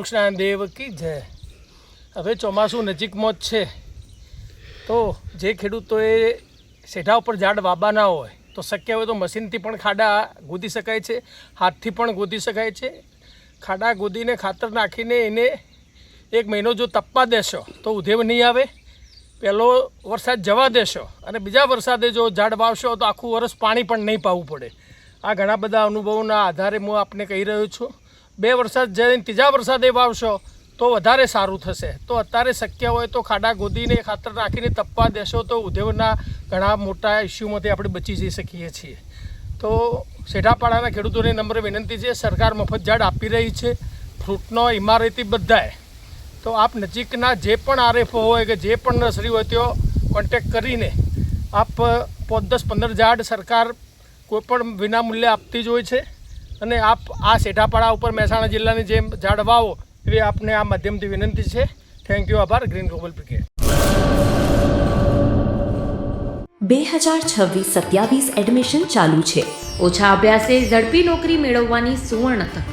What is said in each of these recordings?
કૃષ્ણ દેવ કી જય. હવે ચોમાસું નજીકમાં જ છે, તો જે ખેડૂતોએ સેઢા ઉપર ઝાડ વાવવાના હોય તો શક્ય હોય તો મશીનથી પણ ખાડા ગોદી શકાય છે, હાથથી પણ ગોદી શકાય છે. ખાડા ગોદીને ખાતર નાખીને એને 1 મહિનો જો તપવા દેશો તો ઉધેવ નહીં આવે. પહેલો વરસાદ જવા દેશો અને બીજા વરસાદે જો ઝાડ વાવશો તો આખું વરસ પાણી પણ નહીં પાવું પડે. આ ઘણા બધા અનુભવોના આધારે હું આપને કહી રહ્યો છું. 2 વરસાદ જઈને ત્રીજા વરસાદે વાવશો તો વધારે સારું થશે. તો અત્યારે શક્ય હોય તો ખાડા ગોદીને ખાતર નાખીને તપવા દેશો તો ઉદ્યોગના ઘણા મોટા ઇસ્યુમાંથી આપણે બચી જઈ શકીએ છીએ. તો સેઢાપાડાના ખેડૂતોને નમ્ર વિનંતી છે, સરકાર મફત ઝાડ આપી રહી છે, ફ્રૂટનો ઇમારતી બધાએ. તો આપ નજીકના જે પણ આરએફઓ હોય કે જે પણ નર્સરી હોય ત્યાં કોન્ટેક્ટ કરીને આપ 5, 10, 15 ઝાડ સરકાર કોઈપણ વિનામૂલ્યે આપતી જ હોય છે. અને આપ આ સેઢાપાડા ઉપર મહેસાણા જિલ્લાની જેમ ઝાડ વાવો એવી આપને આ માધ્યમથી વિનંતી છે. Thank you. આભાર. Green Global Brigade. 2026-27 એડમિશન ચાલુ છે. ઓછા અભ્યાસે ઝડપી નોકરી મેળવવાની સુવર્ણ તક.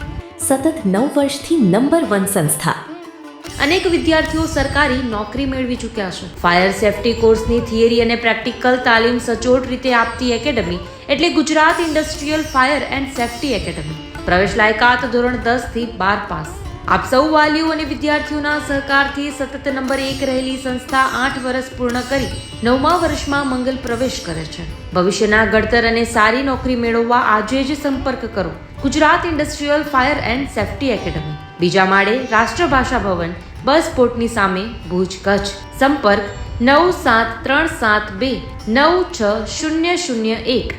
સતત 9 વર્ષથી નંબર 1 સંસ્થા. અનેક વિદ્યાર્થીઓ સરકારી નોકરી મેળવી ચૂક્યા છે. ફાયર સેફટી કોર્સની થિયરી અને પ્રેક્ટિકલ તાલીમ સચોટ રીતે આપતી એકેડમી એટલે Gujarat industrial fire and safety academy. પ્રવેશ લાયકાત ધોરણ 10 થી 12 પાસ. આપ સૌ વાલીઓ અને વિદ્યાર્થીઓના સહકારથી સતત નંબર 1 રહેલી સંસ્થા 8 વર્ષ પૂર્ણ કરી 9મા વર્ષમાં મંગલ પ્રવેશ કરે છે. ભવિષ્યના ઘડતર અને સારી નોકરી મેળવવા આજે જ સંપર્ક કરો Gujarat industrial fire and safety academy, બીજા માળે રાષ્ટ્રભાષા ભવન, બસ પોર્ટની સામે, ભુજ, કચ્છ. સંપર્ક 9737296001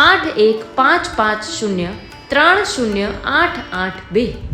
8155030882.